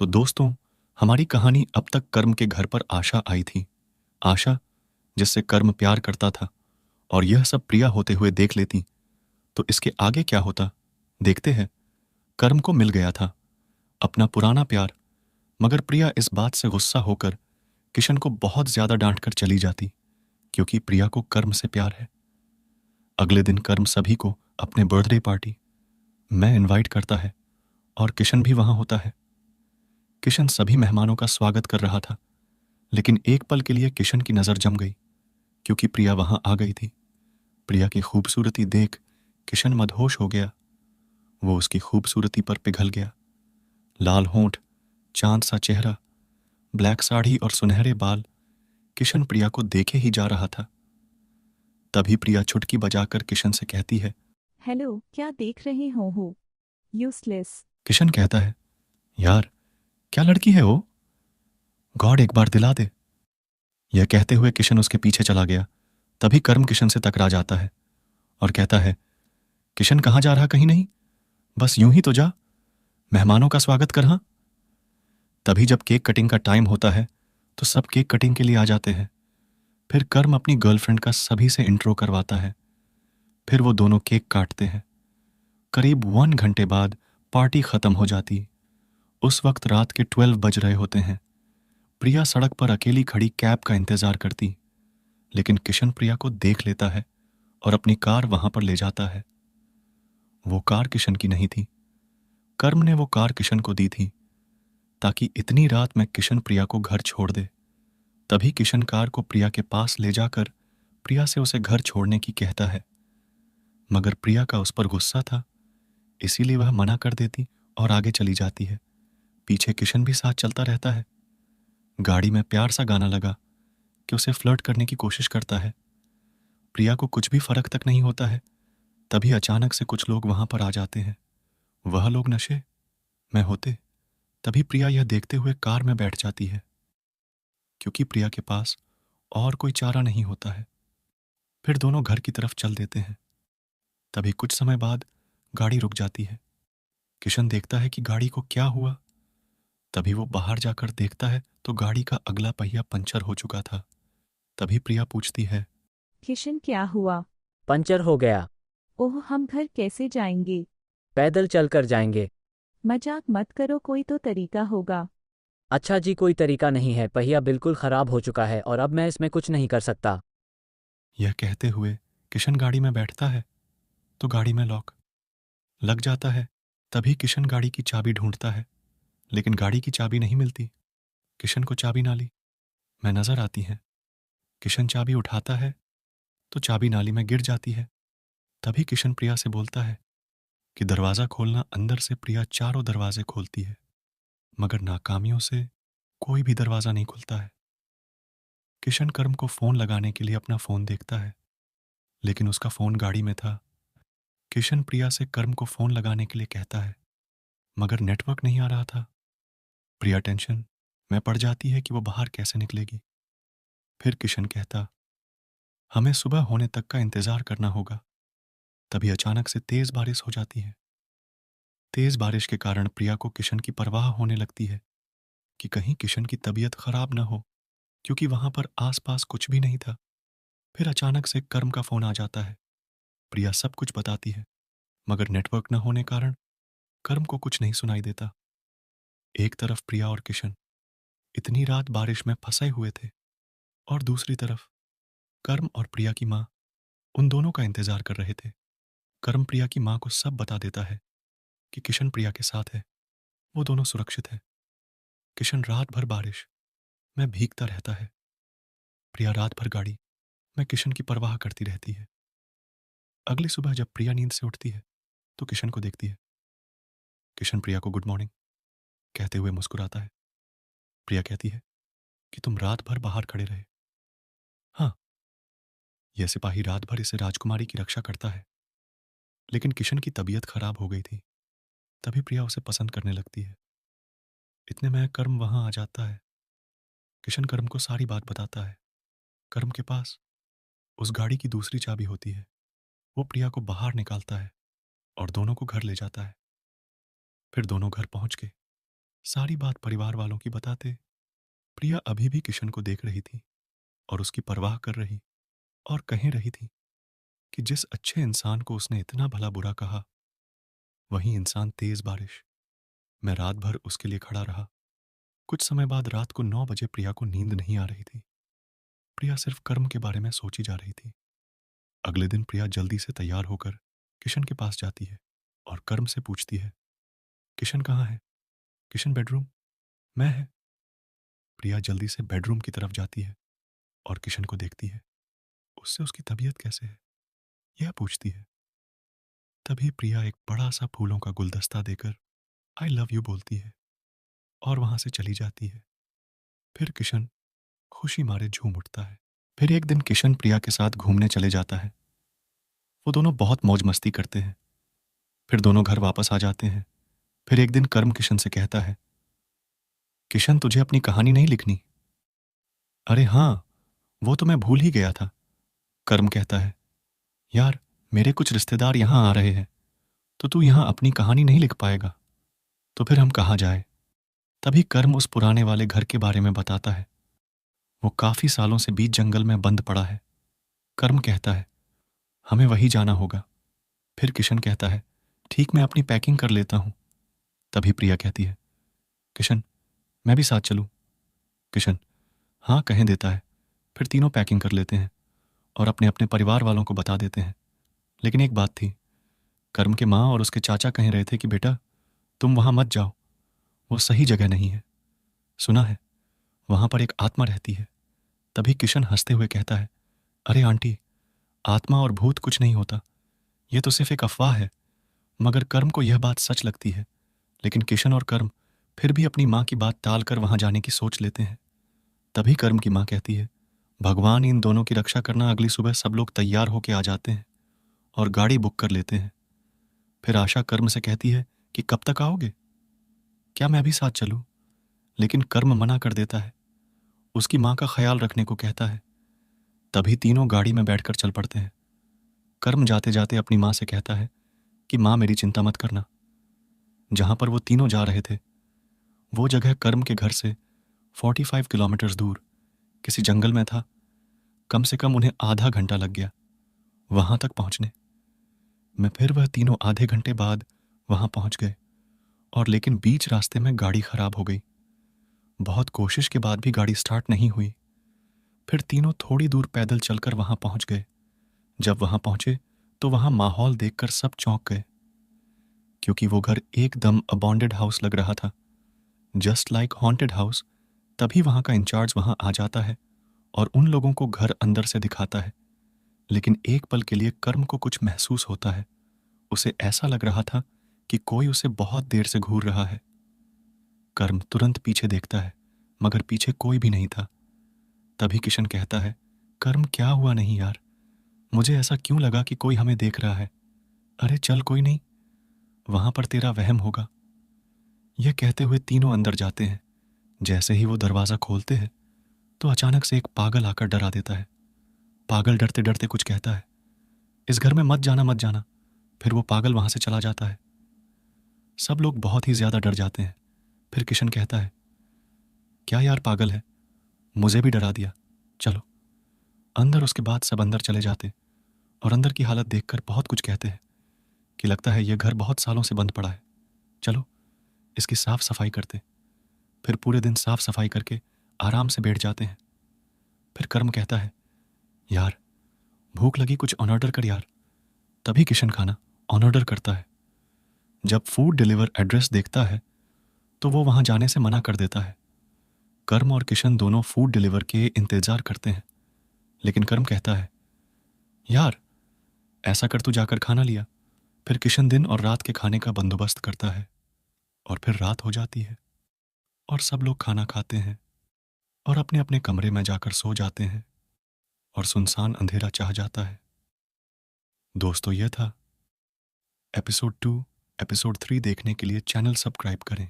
तो दोस्तों, हमारी कहानी अब तक कर्म के घर पर आशा आई थी। आशा, जिससे कर्म प्यार करता था और यह सब प्रिया होते हुए देख लेती। तो इसके आगे क्या होता, देखते हैं। कर्म को मिल गया था अपना पुराना प्यार, मगर प्रिया इस बात से गुस्सा होकर किशन को बहुत ज्यादा डांट कर चली जाती, क्योंकि प्रिया को कर्म से प्यार है। अगले दिन कर्म सभी को अपने बर्थडे पार्टी में इनवाइट करता है और किशन भी वहां होता है। किशन सभी मेहमानों का स्वागत कर रहा था, लेकिन एक पल के लिए किशन की नजर जम गई, क्योंकि प्रिया वहां आ गई थी। प्रिया की खूबसूरती देख किशन मदहोश हो गया। वो उसकी खूबसूरती पर पिघल गया। लाल होंठ, चांद सा चेहरा, ब्लैक साड़ी और सुनहरे बाल। किशन प्रिया को देखे ही जा रहा था। तभी प्रिया चुटकी बजाकर किशन से कहती है। हेलो, क्या देख रहे हो यूजलेस। किशन कहता है, यार, क्या लड़की है वो, गॉड एक बार दिला दे। यह कहते हुए किशन उसके पीछे चला गया। तभी कर्म किशन से टकरा जाता है और कहता है, किशन कहाँ जा रहा, कहीं नहीं, बस यूं ही तो जा, मेहमानों का स्वागत कर। हाँ। तभी जब केक कटिंग का टाइम होता है तो सब केक कटिंग के लिए आ जाते हैं। फिर कर्म अपनी गर्लफ्रेंड का सभी से इंट्रो करवाता है। फिर वो दोनों केक काटते हैं। करीब 1 घंटे बाद पार्टी खत्म हो जाती। उस वक्त रात के 12 बज रहे होते हैं। प्रिया सड़क पर अकेली खड़ी कैब का इंतजार करती, लेकिन किशन प्रिया को देख लेता है और अपनी कार वहां पर ले जाता है। वो कार किशन की नहीं थी। कर्म ने वो कार किशन को दी थी ताकि इतनी रात में किशन प्रिया को घर छोड़ दे। तभी किशन कार को प्रिया के पास ले जाकर प्रिया से उसे घर छोड़ने की कहता है, मगर प्रिया का उस पर गुस्सा था, इसीलिए वह मना कर देती और आगे चली जाती है। पीछे किशन भी साथ चलता रहता है। गाड़ी में प्यार सा गाना लगा कि उसे फ्लर्ट करने की कोशिश करता है। प्रिया को कुछ भी फर्क तक नहीं होता है। तभी अचानक से कुछ लोग वहां पर आ जाते हैं। वह लोग नशे में होते। तभी प्रिया यह देखते हुए कार में बैठ जाती है, क्योंकि प्रिया के पास और कोई चारा नहीं होता है। फिर दोनों घर की तरफ चल देते हैं। तभी कुछ समय बाद गाड़ी रुक जाती है। किशन देखता है कि गाड़ी को क्या हुआ। तभी वो बाहर जाकर देखता है तो गाड़ी का अगला पहिया पंचर हो चुका था। तभी प्रिया पूछती है, किशन, क्या हुआ? पंचर हो गया। ओह, हम घर कैसे जाएंगे? पैदल चलकर जाएंगे। मजाक मत करो, कोई तो तरीका होगा। अच्छा जी, कोई तरीका नहीं है, पहिया बिल्कुल खराब हो चुका है और अब मैं इसमें कुछ नहीं कर सकता। यह कहते हुए किशन गाड़ी में बैठता है तो गाड़ी में लॉक लग जाता है। तभी किशन गाड़ी की चाबी ढूंढता है, लेकिन गाड़ी की चाबी नहीं मिलती। किशन को चाबी नाली में नजर आती है। किशन चाबी उठाता है तो चाबी नाली में गिर जाती है। तभी किशन प्रिया से बोलता है कि दरवाजा खोलना। अंदर से प्रिया चारों दरवाजे खोलती है, मगर नाकामियों से कोई भी दरवाजा नहीं खुलता है। किशन कर्म को फोन लगाने के लिए अपना फोन देखता है, लेकिन उसका फोन गाड़ी में था। किशन प्रिया से कर्म को फोन लगाने के लिए कहता है, मगर नेटवर्क नहीं आ रहा था। प्रिया टेंशन में पड़ जाती है कि वो बाहर कैसे निकलेगी। फिर किशन कहता, हमें सुबह होने तक का इंतजार करना होगा। तभी अचानक से तेज बारिश हो जाती है। तेज बारिश के कारण प्रिया को किशन की परवाह होने लगती है कि कहीं किशन की तबीयत खराब न हो, क्योंकि वहां पर आसपास कुछ भी नहीं था। फिर अचानक से कर्म का फोन आ जाता है। प्रिया सब कुछ बताती है, मगर नेटवर्क न होने कारण कर्म को कुछ नहीं सुनाई देता। एक तरफ प्रिया और किशन इतनी रात बारिश में फंसे हुए थे, और दूसरी तरफ कर्म और प्रिया की माँ उन दोनों का इंतजार कर रहे थे। कर्म प्रिया की माँ को सब बता देता है कि किशन प्रिया के साथ है, वो दोनों सुरक्षित है। किशन रात भर बारिश में भीगता रहता है। प्रिया रात भर गाड़ी में किशन की परवाह करती रहती है। अगली सुबह जब प्रिया नींद से उठती है तो किशन को देखती है। किशन प्रिया को गुड मॉर्निंग कहते हुए मुस्कुराता है। प्रिया कहती है कि तुम रात भर बाहर खड़े रहे। हाँ, यह सिपाही रात भर इसे राजकुमारी की रक्षा करता है, लेकिन किशन की तबीयत खराब हो गई थी। तभी प्रिया उसे पसंद करने लगती है। इतने में कर्म वहां आ जाता है। किशन कर्म को सारी बात बताता है। कर्म के पास उस गाड़ी की दूसरी चाबी होती है। वो प्रिया को बाहर निकालता है और दोनों को घर ले जाता है। फिर दोनों घर पहुंच के सारी बात परिवार वालों की बताते प्रिया अभी भी किशन को देख रही थी और उसकी परवाह कर रही और कह रही थी कि जिस अच्छे इंसान को उसने इतना भला बुरा कहा, वही इंसान तेज बारिश। मैं रात भर उसके लिए खड़ा रहा। कुछ समय बाद रात को 9 बजे प्रिया को नींद नहीं आ रही थी। प्रिया सिर्फ कर्म के बारे में सोची जा रही थी। अगले दिन प्रिया जल्दी से तैयार होकर किशन के पास जाती है और कर्म से पूछती है, किशन कहाँ है? किशन बेडरूम। मैं है। प्रिया जल्दी से बेडरूम की तरफ जाती है और किशन को देखती है। उससे उसकी तबीयत कैसे है यह पूछती है। तभी प्रिया एक बड़ा सा फूलों का गुलदस्ता देकर आई लव यू बोलती है और वहां से चली जाती है। फिर किशन खुशी मारे झूम उठता है। फिर एक दिन किशन प्रिया के साथ घूमने चले जाता है। वो दोनों बहुत मौज मस्ती करते हैं। फिर दोनों घर वापस आ जाते हैं। फिर एक दिन कर्म किशन से कहता है, किशन तुझे अपनी कहानी नहीं लिखनी? अरे हाँ, वो तो मैं भूल ही गया था। कर्म कहता है, यार मेरे कुछ रिश्तेदार यहाँ आ रहे हैं, तो तू यहाँ अपनी कहानी नहीं लिख पाएगा, तो फिर हम कहाँ जाए? तभी कर्म उस पुराने वाले घर के बारे में बताता है। वो काफी सालों से बीच जंगल में बंद पड़ा है। कर्म कहता है, हमें वही जाना होगा। फिर किशन कहता है, ठीक मैं अपनी पैकिंग कर लेता हूं। तभी प्रिया कहती है, किशन मैं भी साथ चलूं? किशन हाँ कहें देता है। फिर तीनों पैकिंग कर लेते हैं और अपने अपने परिवार वालों को बता देते हैं। लेकिन एक बात थी, कर्म के माँ और उसके चाचा कह रहे थे कि बेटा तुम वहां मत जाओ, वो सही जगह नहीं है। सुना है वहां पर एक आत्मा रहती है। तभी किशन हंसते हुए कहता है, अरे आंटी, आत्मा और भूत कुछ नहीं होता, ये तो सिर्फ एक अफवाह है। मगर कर्म को यह बात सच लगती है। लेकिन किशन और कर्म फिर भी अपनी माँ की बात टाल कर वहां जाने की सोच लेते हैं। तभी कर्म की माँ कहती है, भगवान इन दोनों की रक्षा करना। अगली सुबह सब लोग तैयार होके आ जाते हैं और गाड़ी बुक कर लेते हैं। फिर आशा कर्म से कहती है कि कब तक आओगे, क्या मैं भी साथ चलूं? लेकिन कर्म मना कर देता है, उसकी माँ का ख्याल रखने को कहता है। तभी तीनों गाड़ी में बैठकर चल पड़ते हैं। कर्म जाते जाते अपनी माँ से कहता है कि माँ मेरी चिंता मत करना। जहां पर वो तीनों जा रहे थे वो जगह कर्म के घर से 45 किलोमीटर दूर किसी जंगल में था। कम से कम उन्हें आधा घंटा लग गया वहां तक पहुंचने में। फिर वह तीनों आधे घंटे बाद वहां पहुंच गए और लेकिन बीच रास्ते में गाड़ी खराब हो गई। बहुत कोशिश के बाद भी गाड़ी स्टार्ट नहीं हुई। फिर तीनों थोड़ी दूर पैदल चलकर वहां पहुंच गए। जब वहां पहुंचे तो वहां माहौल देखकर सब चौंक गए, क्योंकि वो घर एकदम अबॉन्डेड हाउस लग रहा था, जस्ट लाइक हॉन्टेड हाउस। तभी वहां का इंचार्ज वहां आ जाता है और उन लोगों को घर अंदर से दिखाता है। लेकिन एक पल के लिए कर्म को कुछ महसूस होता है। उसे ऐसा लग रहा था कि कोई उसे बहुत देर से घूर रहा है। कर्म तुरंत पीछे देखता है, मगर पीछे कोई भी नहीं था। तभी किशन कहता है, कर्म क्या हुआ नहीं यार, मुझे ऐसा क्यों लगा कि कोई हमें देख रहा है। अरे चल कोई नहीं, वहां पर तेरा वहम होगा। यह कहते हुए तीनों अंदर जाते हैं। जैसे ही वो दरवाजा खोलते हैं तो अचानक से एक पागल आकर डरा देता है। पागल डरते डरते कुछ कहता है, इस घर में मत जाना मत जाना। फिर वो पागल वहां से चला जाता है। सब लोग बहुत ही ज्यादा डर जाते हैं। फिर किशन कहता है, क्या यार पागल है, मुझे भी डरा दिया, चलो अंदर। उसके बाद सब अंदर चले जाते और अंदर की हालत देखकर बहुत कुछ कहते हैं कि लगता है यह घर बहुत सालों से बंद पड़ा है, चलो इसकी साफ सफाई करते। फिर पूरे दिन साफ सफाई करके आराम से बैठ जाते हैं। फिर कर्म कहता है, यार भूख लगी, कुछ ऑन ऑर्डर कर यार। तभी किशन खाना ऑन ऑर्डर करता है। जब फूड डिलीवर एड्रेस देखता है तो वो वहां जाने से मना कर देता है। कर्म और किशन दोनों फूड डिलीवर के इंतजार करते हैं। लेकिन कर्म कहता है, यार ऐसा कर तू जाकर खाना लिया। फिर किशन दिन और रात के खाने का बंदोबस्त करता है और फिर रात हो जाती है और सब लोग खाना खाते हैं और अपने अपने कमरे में जाकर सो जाते हैं और सुनसान अंधेरा चाह जाता है। दोस्तों, यह था एपिसोड 2। एपिसोड 3 देखने के लिए चैनल सब्सक्राइब करें।